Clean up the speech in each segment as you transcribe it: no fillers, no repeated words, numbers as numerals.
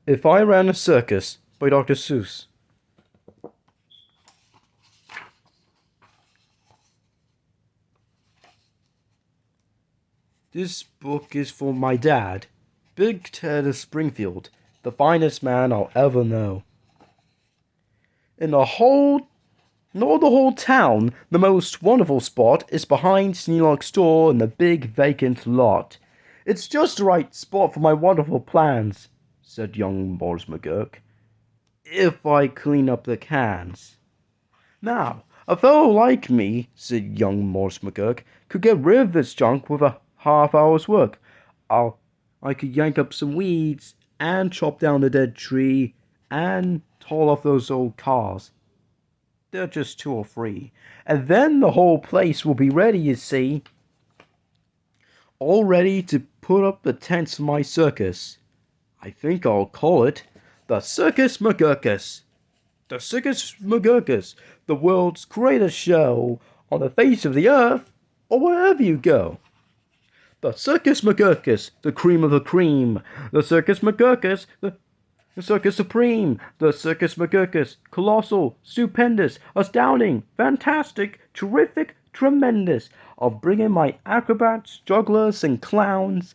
If I Ran a Circus by Dr. Seuss. This book is for my dad, Big Ted of Springfield, the finest man I'll ever know. In the whole town, the most wonderful spot is behind Sneelock's store in the big vacant lot. It's just the right spot for my wonderful plans, said young Morris McGurk, if I clean up the cans. Now, a fellow like me, said young Morris McGurk, could get rid of this junk with a half-hour's work. I could yank up some weeds, and chop down a dead tree, and haul off those old cars. They're just 2 or 3. And then the whole place will be ready, you see. All ready to put up the tents for my circus. I think I'll call it the Circus McGurkus. The Circus McGurkus, the world's greatest show on the face of the earth, or wherever you go. The Circus McGurkus, the cream of the cream. The Circus McGurkus, the Circus Supreme. The Circus McGurkus, colossal, stupendous, astounding, fantastic, terrific, tremendous. I'll bring in my acrobats, jugglers, and clowns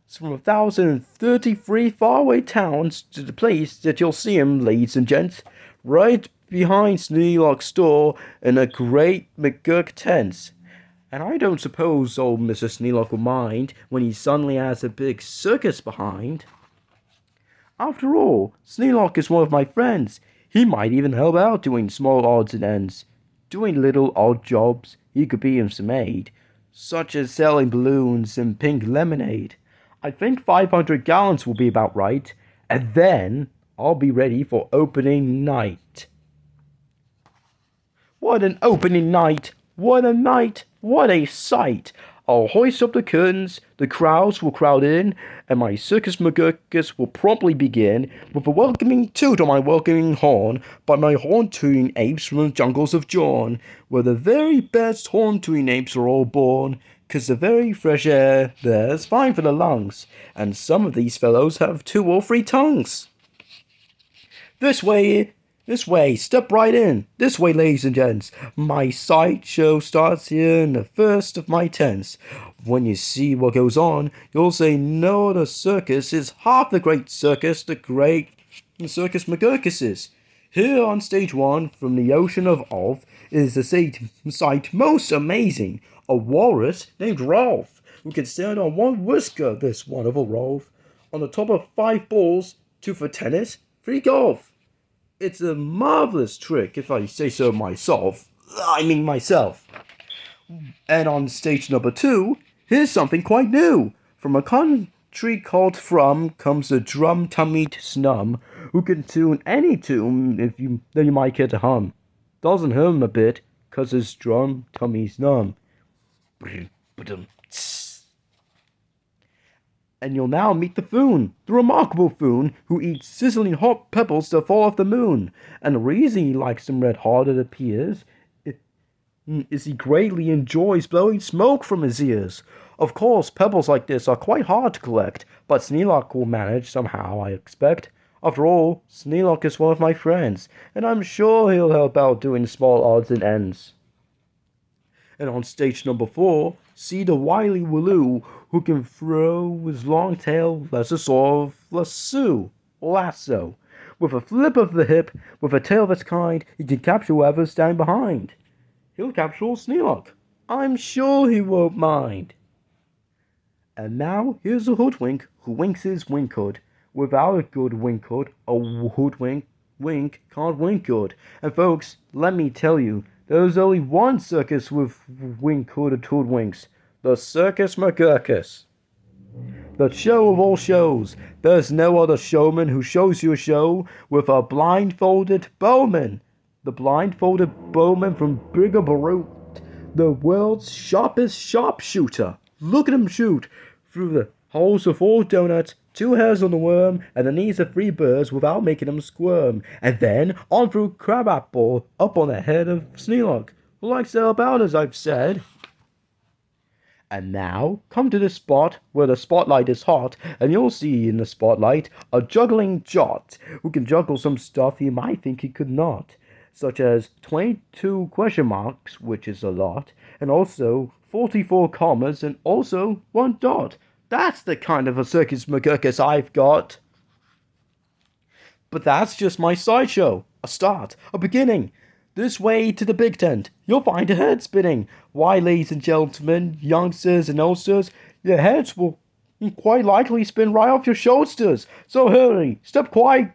from 1,033 faraway towns to the place that you'll see 'em, ladies and gents, right behind Sneelock's store in a great McGurk tent. And I don't suppose old Mr. Sneelock will mind when he suddenly has a big circus behind. After all, Sneelock is one of my friends. He might even help out doing small odds and ends. Doing little odd jobs he could be of some aid, such as selling balloons and pink lemonade. I think 500 gallons will be about right, and then I'll be ready for opening night. What an opening night! What a night! What a sight! I'll hoist up the curtains, the crowds will crowd in, and my Circus McGurkus will promptly begin with a welcoming toot on my welcoming horn by my horn-tooting apes from the jungles of Jorn, where the very best horn-tooting apes are all born, 'cause the very fresh air there's fine for the lungs, and some of these fellows have 2 or 3 tongues. This way, step right in. This way, ladies and gents. My sideshow starts here in the first of my tents. When you see what goes on, you'll say no other circus is half the great circus the great Circus McGurkus is. Here on stage 1, from the ocean of Ulf, is a sight most amazing. A walrus named Rolf, who can stand on 1 whisker, this wonderful Rolf, on the top of 5 balls, 2 for tennis, 3 golf. It's a marvelous trick, if I say so myself. And on stage number 2, here's something quite new. From a country called From comes the drum-tummied snum, who can tune any tune that you might care to hum. Doesn't hum a bit, 'cause his drum-tummy's numb. And you'll now meet the Foon, the remarkable Foon, who eats sizzling hot pebbles that fall off the moon. And the reason he likes them red-hot, it appears, is he greatly enjoys blowing smoke from his ears. Of course, pebbles like this are quite hard to collect, but Sneelock will manage somehow, I expect. After all, Sneelock is one of my friends, and I'm sure he'll help out doing small odds and ends. And on stage number 4, see the wily Waloo, who can throw his long tail as a sort of lasso. With a flip of the hip, with a tail of its kind, he can capture whoever's standing behind. He'll capture Sneelock. I'm sure he won't mind. And now, here's a hoodwink who winks his wink hood. Without a good wink hood, a hoodwink can't wink good. And folks, let me tell you, there's only one circus with wink-hooded hoodwinks. The Circus McGurkus. The show of all shows. There's no other showman who shows you a show with a blindfolded bowman. The blindfolded bowman from Brigaborough, the world's sharpest sharpshooter. Look at him shoot through the holes of 4 donuts, 2 hairs on the worm, and the knees of 3 birds without making them squirm. And then on through Crabapple, up on the head of Sneelock, who likes to help out, as I've said. And now, come to the spot where the spotlight is hot, and you'll see in the spotlight a juggling jot who can juggle some stuff you might think he could not, such as 22 question marks, which is a lot, and also 44 commas, and also 1 dot. That's the kind of a Circus McGurkus I've got. But that's just my sideshow. A start, a beginning. This way to the big tent, you'll find a head spinning. Why, ladies and gentlemen, youngsters and oldsters, your heads will quite likely spin right off your shoulders. So hurry, step quiet,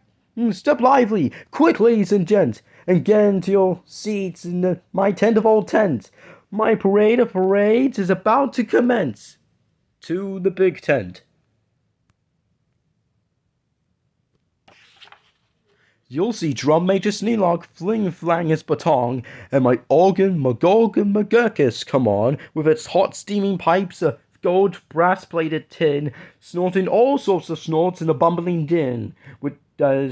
step lively, quick, ladies and gents, and get into your seats in my tent of all tents. My parade of parades is about to commence. To the big tent. You'll see Drum Major Sneelock fling-flang his baton, and my organ McGurkus come on with its hot steaming pipes of gold brass-plated tin, snorting all sorts of snorts in a bumbling din, with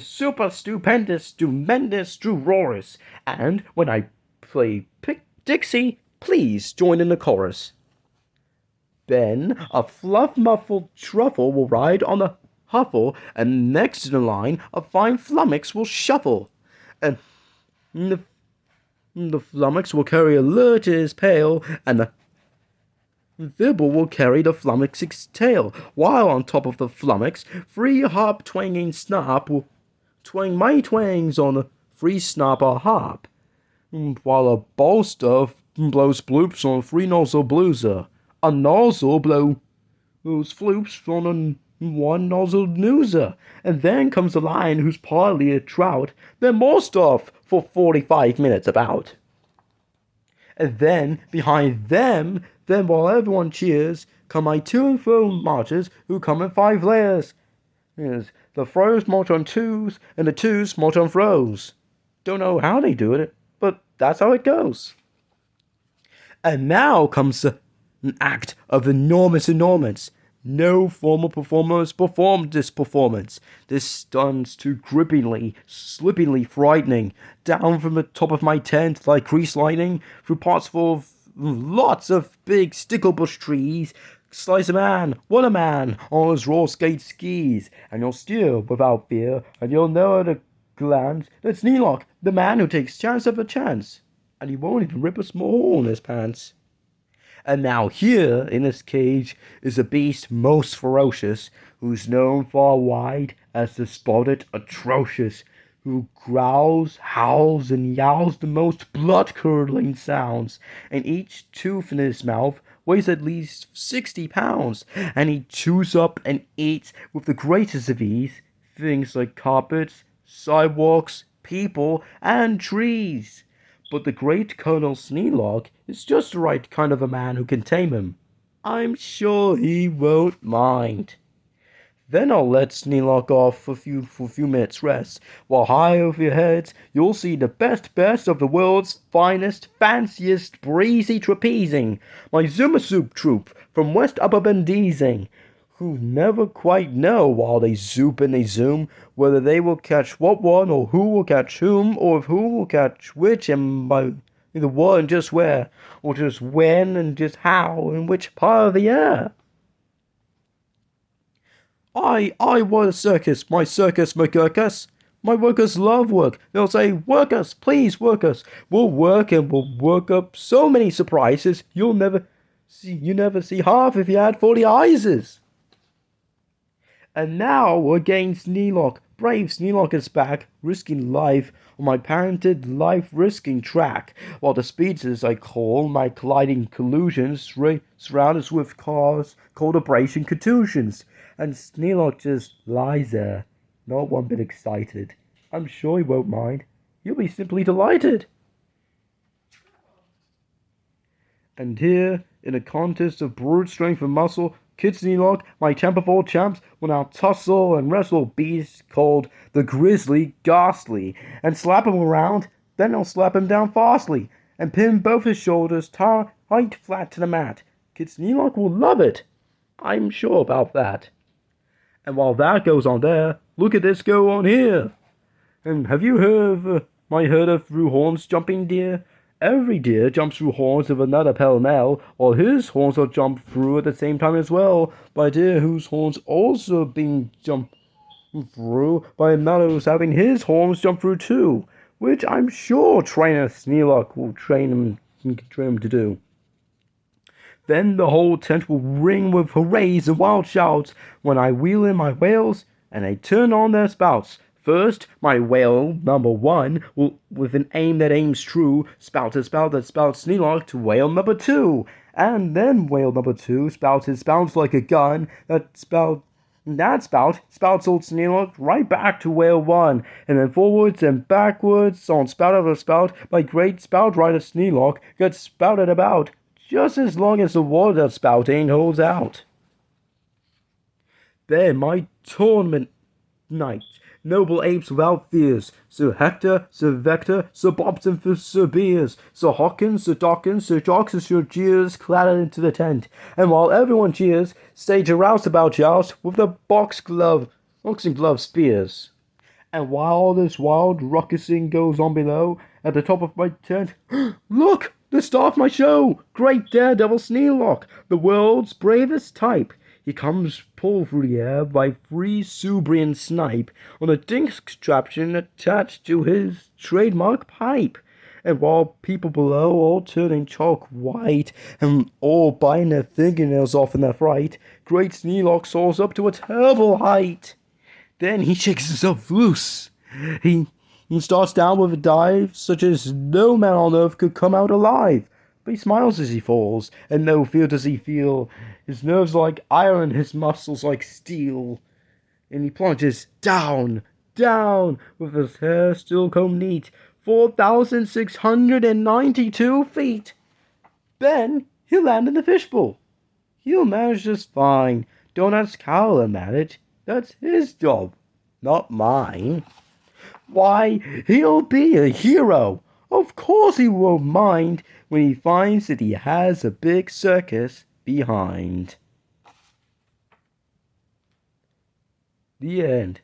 super stupendous, tremendous, roarous. And when I play Pick Dixie, please join in the chorus. Then a fluff-muffled truffle will ride on the huffle, and next in the line a fine flummox will shuffle, and the flummox will carry a lure to his pail, and the Vibble will carry the flummox's tail, while on top of the flummox, free harp twanging snap will twang my twangs on the free snapper harp, while a bolster blows bloops on a free nozzle blueser, a nozzle blows floops on a one nozzle newser, and then comes a lion who's partly a trout, then more stuff for 45 minutes about. And then, behind them, then while everyone cheers, come my to and fro marchers who come in 5 layers. Yes, the fro's march on 2s, and the 2s march on fro's. Don't know how they do it, but that's how it goes. And now comes an act of enormous. No former performer has performed this performance. This stunts too grippingly, slippingly frightening, down from the top of my tent like grease lightning, through parts full of lots of big sticklebush trees, slice a man, what a man, on his roller skate skis, and you'll steer without fear, and you'll know at a glance that Sneelock, the man who takes chance after chance, and he won't even rip a small hole in his pants. And now here, in his cage, is a beast most ferocious, who's known far wide as the spotted atrocious, who growls, howls, and yowls the most blood-curdling sounds, and each tooth in his mouth weighs at least 60 pounds, and he chews up and eats with the greatest of ease things like carpets, sidewalks, people, and trees. But the great Colonel Sneelock is just the right kind of a man who can tame him. I'm sure he won't mind. Then I'll let Sneelock off for a few minutes rest, while high over your heads you'll see the best of the world's finest, fanciest, breezy trapezing, my Zuma Soup troupe from West Upper Bendizing, who never quite know while they zoop and they zoom whether they will catch what one or who will catch whom or who will catch which and by the what and just where or just when and just how and which part of the air. I run a circus, my Circus McGurkus. My workers love work. They'll say, work us, please work us. We'll work and we'll work up so many surprises you never see half if you had 40 eyes. And now we're getting Sneelock. Brave Sneelock is back, risking life on my patented life-risking track, while the speeds, as I call my colliding collusions, surround us with cars, cold abrasion contusions. And Sneelock just lies there, not one bit excited. I'm sure he won't mind. He'll be simply delighted. And here, in a contest of brute strength and muscle, Kid Sneelock, my champ of all champs, will now tussle and wrestle beasts called the Grizzly Ghastly, and slap him around, then I'll slap him down fastly, and pin both his shoulders tight flat to the mat. Kid Sneelock will love it. I'm sure about that. And while that goes on there, look at this go on here. And have you heard of my herd of through horns jumping deer? every deer jumps through horns of another pell-mell, while his horns are jumped through at the same time as well, by a deer whose horns also being jumped through by another who's having his horns jump through too, which I'm sure trainer Sneelock will train him to do. Then the whole tent will ring with hoorays and wild shouts when I wheel in my whales and they turn on their spouts. First, my whale number 1 will, with an aim that aims true, spout a spout that spouts Sneelock to whale number 2. And then whale number 2 spouts his spouts like a gun that spout spouts old Sneelock right back to whale 1, and then forwards and backwards on spout after spout, my great spout rider Sneelock gets spouted about, just as long as the water spouting holds out. Then my tournament night, noble apes without fears, Sir Hector, Sir Vector, Sir Bobson for Sir Beers, Sir Hawkins, Sir Dawkins, Sir Jocks and Sir Jeers clattered into the tent, and while everyone cheers, stage a roustabout joust with the boxing glove spears. And while all this wild ruckusing goes on below, at the top of my tent, look! The star of my show! Great daredevil Sneelock, the world's bravest type. He comes pulled through the air by 3 Subrian snipe on a dink contraption attached to his trademark pipe. And while people below all turning chalk white and all biting their fingernails off in their fright, great Sneelock soars up to a terrible height. Then he shakes himself loose. He starts down with a dive such as no man on earth could come out alive. But he smiles as he falls, and no fear does he feel. His nerves like iron, his muscles like steel. And he plunges down, with his hair still combed neat, 4,692 feet. Then he'll land in the fishbowl. He'll manage just fine. Don't ask how he'll manage. That's his job, not mine. Why, he'll be a hero. Of course he won't mind when he finds that he has a big circus behind. The end.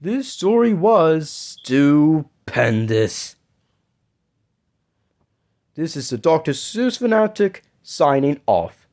This story was stupendous. This is the Dr. Seuss Fanatic signing off.